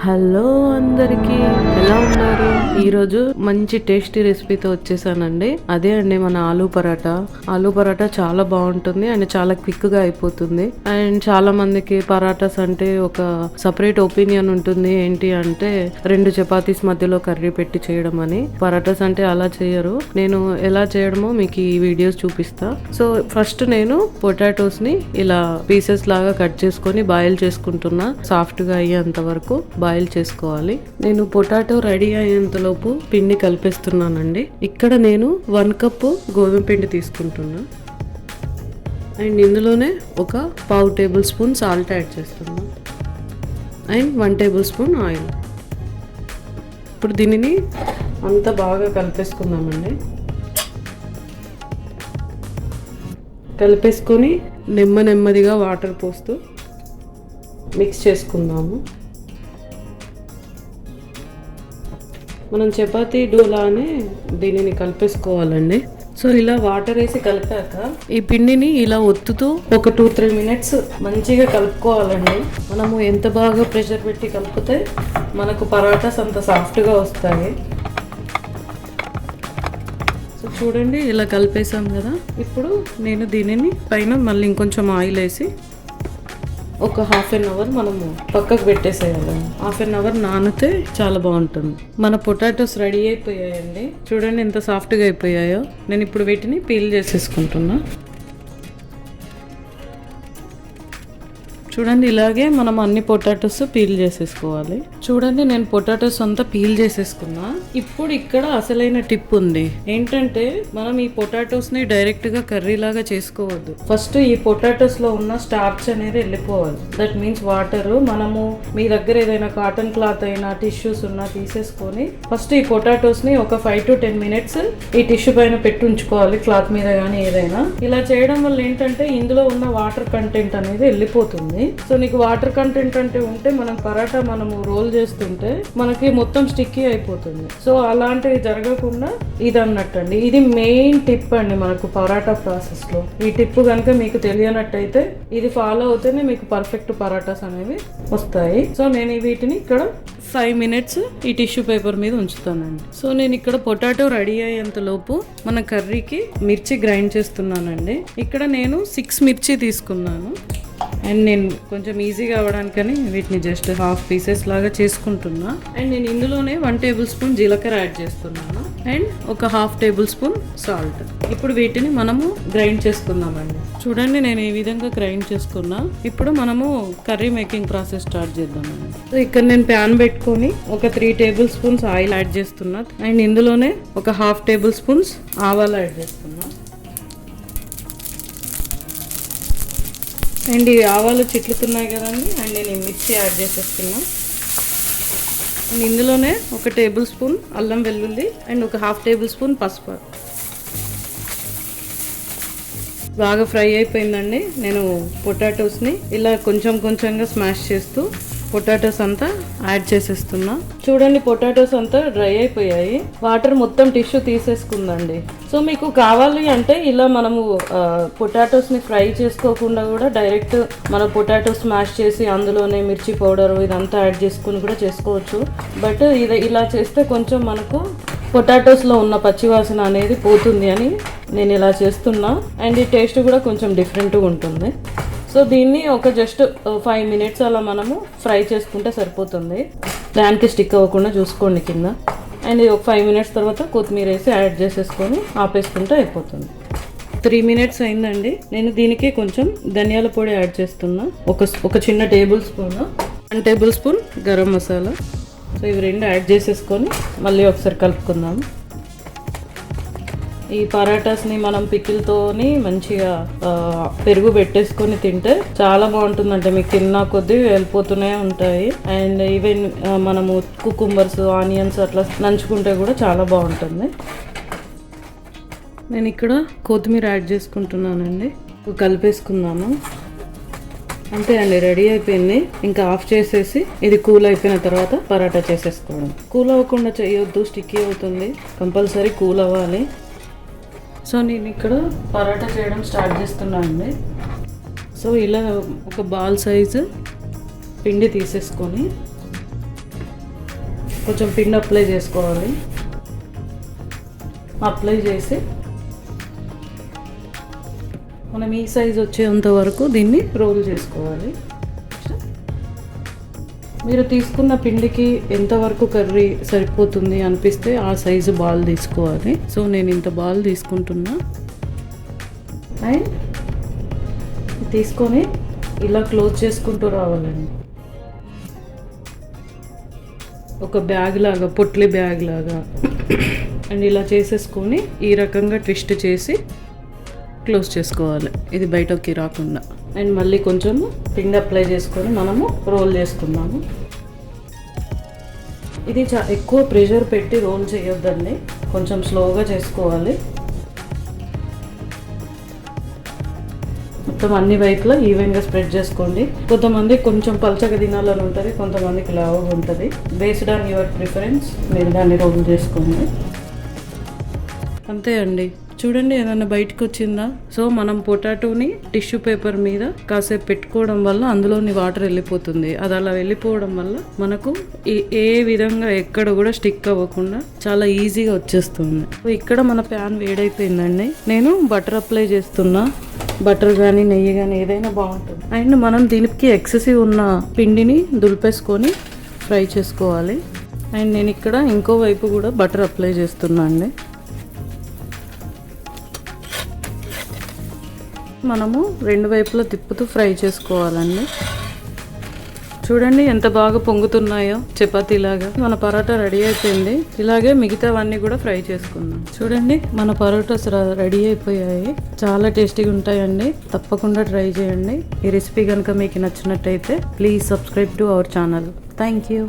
Hello అందరికి, ఎలా ఉన్నారు? ఈరోజు మంచి టేస్టీ రెసిపీతో వచ్చేసానండి. అదే అండి మన ఆలూ పరాటా చాలా బాగుంటుంది అండ్ చాలా క్విక్ గా అయిపోతుంది. అండ్ చాలా మందికి పరాటాస్ అంటే ఒక సపరేట్ ఒపీనియన్ ఉంటుంది. ఏంటి అంటే 2 చపాతీస్ మధ్యలో కర్రీ పెట్టి చేయడం అని. పరాటాస్ అంటే అలా చేయరు. నేను ఎలా చేయడమో మీకు ఈ వీడియోస్ చూపిస్తా. సో ఫస్ట్ నేను పొటాటోస్ ని ఇలా పీసెస్ లాగా కట్ చేసుకొని బాయిల్ చేసుకుంటున్నా. సాఫ్ట్ గా అయ్యేంత వరకు బాయిల్ చేసుకోవాలి. నేను పొటాటో రెడీ అయ్యేంతలోపు పిండి కలిపేస్తున్నానండి. ఇక్కడ నేను 1 కప్పు గోధుమ పిండి తీసుకుంటున్నా అండ్ ఇందులోనే ఒక 1/2 టేబుల్ స్పూన్ సాల్ట్ యాడ్ చేస్తున్నా అండ్ 1 టేబుల్ స్పూన్ ఆయిల్. ఇప్పుడు దీనిని అంతా బాగా కలిపేసుకుందామండి. కలిపేసుకొని నెమ్మదిగా వాటర్ పోస్తూ మిక్స్ చేసుకుందాము. మనం చపాతీ డోలానే దీనిని కలిపేసుకోవాలండి. సో ఇలా వాటర్ వేసి కలిపాక ఈ పిండిని ఇలా ఒత్తుతూ ఒక 2-3 మినిట్స్ మంచిగా కలుపుకోవాలండి. మనము ఎంత బాగా ప్రెషర్ పెట్టి కలిపితే మనకు పరాటాస్ అంత సాఫ్ట్గా వస్తాయి. సో చూడండి, ఇలా కలిపేసాం కదా. ఇప్పుడు నేను దీనిని పైన మళ్ళీ ఇంకొంచెం ఆయిల్ వేసి ఒక 1/2 అవర్ మనము పక్కకు పెట్టేసేయాలి. 1/2 అవర్ నానితే చాలా బాగుంటుంది. మన పొటాటోస్ రెడీ అయిపోయాయండి. చూడండి ఎంత సాఫ్ట్గా అయిపోయాయో. నేను ఇప్పుడు వీటిని పీల్ చేసేసుకుంటున్నా. చూడండి, ఇలాగే మనం అన్ని పొటాటోస్ పీల్ చేసేసుకోవాలి. చూడండి, నేను పొటాటోస్ అంతా పీల్ చేసేసుకున్నా. ఇప్పుడు ఇక్కడ అసలైన టిప్ ఉంది. ఏంటంటే మనం ఈ పొటాటోస్ ని డైరెక్ట్ గా కర్రీ లాగా చేసుకోవద్దు. ఫస్ట్ ఈ పొటాటోస్ లో ఉన్న స్టార్చ్ అనేది వెళ్ళిపోవాలి. That means water. మనము మీ దగ్గర ఏదైనా కాటన్ క్లాత్ అయినా టిష్యూస్ ఉన్నా తీసేసుకొని ఫస్ట్ ఈ పొటాటోస్ ని ఒక 5-10 మినిట్స్ ఈ టిష్యూ పైన పెట్టి ఉంచుకోవాలి, క్లాత్ మీద కానీ ఏదైనా. ఇలా చేయడం వల్ల ఏంటంటే ఇందులో ఉన్న వాటర్ కంటెంట్ అనేది వెళ్ళిపోతుంది. సో నీకు వాటర్ కంటెంట్ అంటే ఉంటే మనం పరాటా మనము రోల్ చేస్తుంటే మనకి మొత్తం స్టిక్కీ అయిపోతుంది. సో అలాంటివి జరగకుండా ఇది అన్నట్టండి. ఇది మెయిన్ టిప్ అండి మనకు పరాటా ప్రాసెస్ లో. ఈ టిప్ కనుక మీకు తెలియనట్టయితే ఇది ఫాలో అవుతేనే మీకు పర్ఫెక్ట్ పరాటాస్ అనేవి వస్తాయి. సో నేను వీటిని ఇక్కడ 5 మినిట్స్ ఈ టిష్యూ పేపర్ మీద ఉంచుతానండి. సో నేను ఇక్కడ పొటాటో రెడీ అయ్యేంత లోపు మన కర్రీకి మిర్చి గ్రైండ్ చేస్తున్నానండి. ఇక్కడ నేను 6 మిర్చి తీసుకున్నాను అండ్ నేను కొంచెం ఈజీగా అవ్వడానికని వీటిని జస్ట్ హాఫ్ పీసెస్ లాగా చేసుకుంటున్నా. అండ్ నేను ఇందులోనే 1 టేబుల్ స్పూన్ జీలకర్ర యాడ్ చేస్తున్నాను అండ్ ఒక 1/2 టేబుల్ స్పూన్ సాల్ట్. ఇప్పుడు వీటిని మనము గ్రైండ్ చేసుకుందామండి. చూడండి, నేను ఈ విధంగా గ్రైండ్ చేసుకున్నా. ఇప్పుడు మనము కర్రీ మేకింగ్ ప్రాసెస్ స్టార్ట్ చేద్దామండి. సో ఇక్కడ నేను ప్యాన్ పెట్టుకొని ఒక 3 టేబుల్ స్పూన్స్ ఆయిల్ యాడ్ చేస్తున్నా అండ్ ఇందులోనే ఒక 1/2 టేబుల్ స్పూన్స్ ఆవాలు యాడ్ చేస్తున్నా. అండ్ ఈ ఆవాలు చిట్లుతున్నాయి కదండి. అండ్ నేను ఈ మిర్చి యాడ్ చేసేస్తున్నా. అండ్ ఇందులోనే ఒక టేబుల్ స్పూన్ అల్లం వెల్లుల్లి అండ్ ఒక 1/2 టేబుల్ స్పూన్ పసుపు. బాగా ఫ్రై అయిపోయిందండి. నేను పొటాటోస్ని ఇలా కొంచెంగా స్మాష్ చేస్తూ పొటాటోస్ అంతా యాడ్ చేసేస్తున్నా. చూడండి, పొటాటోస్ అంతా డ్రై అయిపోయాయి. వాటర్ మొత్తం టిష్యూ తీసేసుకుందండి. సో మీకు కావాలి అంటే ఇలా మనము పొటాటోస్ని ఫ్రై చేసుకోకుండా కూడా డైరెక్ట్ మన పొటాటోస్ స్మాష్ చేసి అందులోనే మిర్చి పౌడర్ ఇదంతా యాడ్ చేసుకుని కూడా చేసుకోవచ్చు. బట్ ఇది ఇలా చేస్తే కొంచెం మనకు పొటాటోస్లో ఉన్న పచ్చివాసన అనేది పోతుంది అని నేను ఇలా చేస్తున్నా. అండ్ ఈ టేస్ట్ కూడా కొంచెం డిఫరెంట్గా ఉంటుంది. సో దీన్ని ఒక జస్ట్ 5 మినిట్స్ అలా మనము ఫ్రై చేసుకుంటే సరిపోతుంది. దానికి స్టిక్ అవ్వకుండా చూసుకోండి కింద. అండ్ ఒక 5 మినిట్స్ తర్వాత కొత్తిమీర వేసి యాడ్ చేసేసుకొని ఆపేసుకుంటే అయిపోతుంది. 3 మినిట్స్ అయిందండి. నేను దీనికి కొంచెం ధనియాల పొడి యాడ్ చేస్తున్నా. ఒక చిన్న table spoon, 1 table spoon garam masala. So ఇవి 2 యాడ్ చేసేసుకొని మళ్ళీ ఒకసారి కలుపుకుందాము. ఈ పరాటాస్ని మనం పికిల్తోని మంచిగా పెరుగు పెట్టేసుకొని తింటే చాలా బాగుంటుందంటే మీకు తిన్నా కొద్దీ వెళ్ళిపోతూనే ఉంటాయి. అండ్ ఈవెన్ మనము కుకుంబర్స్, ఆనియన్స్ అట్లా నంచుకుంటే కూడా చాలా బాగుంటుంది. నేను ఇక్కడ కొత్తిమీర యాడ్ చేసుకుంటున్నానండి. కలిపేసుకుందాము. అంతే అండి, రెడీ అయిపోయింది. ఇంకా ఆఫ్ చేసేసి ఇది కూల్ అయిపోయిన తర్వాత పరాటా చేసేసుకోవడం. కూల్ అవ్వకుండా చేయొద్దు, స్టిక్కీ అవుతుంది. కంపల్సరీ కూల్ అవ్వాలి. సో నేను ఇక్కడ పరాటా చేయడం స్టార్ట్ చేస్తున్నా అండి. సో ఇలా ఒక బాల్ సైజు పిండి తీసేసుకొని కొంచెం పిండి అప్లై చేసుకోవాలి. అప్లై చేసి మనం ఈ సైజ్ వచ్చేంత వరకు దీన్ని రోల్ చేసుకోవాలి. మీరు తీసుకున్న పిండికి ఎంతవరకు కర్రీ సరిపోతుంది అనిపిస్తే ఆ సైజు బాల్ తీసుకోవాలి. సో నేను ఇంత బాల్ తీసుకుంటున్నా. అండ్ తీసుకొని ఇలా క్లోజ్ చేసుకుంటూ రావాలండి. ఒక బ్యాగ్ లాగా, పొట్లి బ్యాగ్ లాగా. అండ్ ఇలా చేసేసుకొని ఈ రకంగా ట్విస్ట్ చేసి క్లోజ్ చేసుకోవాలి, ఇది బయటకి రాకుండా. అండ్ మళ్ళీ కొంచెం పిండి అప్లై చేసుకొని మనము రోల్ చేసుకున్నాము. ఇది ఎక్కువ ప్రెషర్ పెట్టి రోల్ చేయొద్దండి, కొంచెం స్లోగా చేసుకోవాలి. మొత్తం అన్ని వైపులా ఈవెన్గా స్ప్రెడ్ చేసుకోండి. కొంతమంది కొంచెం పల్చగా తినాలని ఉంటుంది, కొంతమందికి లావుగా ఉంటుంది. బేస్డ్ ఆన్ యువర్ ప్రిఫరెన్స్ మీరు దాన్ని రోల్ చేసుకోండి. అంతే అండి. చూడండి ఏదైనా బయటకు వచ్చిందా. సో మనం పొటాటోని టిష్యూ పేపర్ మీద కాసేపు పెట్టుకోవడం వల్ల అందులోని వాటర్ వెళ్ళిపోతుంది. అది అలా వెళ్ళిపోవడం వల్ల మనకు ఏ విధంగా ఎక్కడ కూడా స్టిక్ అవ్వకుండా చాలా ఈజీగా వచ్చేస్తుంది. ఇక్కడ మన ప్యాన్ వేడైపోయిందండి. నేను బటర్ అప్లై చేస్తున్నా. బటర్ కానీ నెయ్యి కానీ ఏదైనా బాగుంటుంది. అండ్ మనం దీనికి ఎక్సెసివ్ ఉన్న పిండిని దులిపేసుకొని ఫ్రై చేసుకోవాలి. అండ్ నేను ఇక్కడ ఇంకో వైపు కూడా బటర్ అప్లై చేస్తున్నా అండి. మనము రెండు వైపులా తిప్పుతూ ఫ్రై చేసుకోవాలండి. చూడండి ఎంత బాగా పొంగుతున్నాయో చపాతీలాగా. మన పరోటా రెడీ అయిపోయింది. ఇలాగే మిగతావన్నీ కూడా ఫ్రై చేసుకుందాం. చూడండి మన పరోటాస్ రెడీ అయిపోయాయి. చాలా టేస్టీగా ఉంటాయండి. తప్పకుండా ట్రై చేయండి. ఈ రెసిపీ కనుక మీకు నచ్చినట్టయితే please subscribe to our channel. Thank you.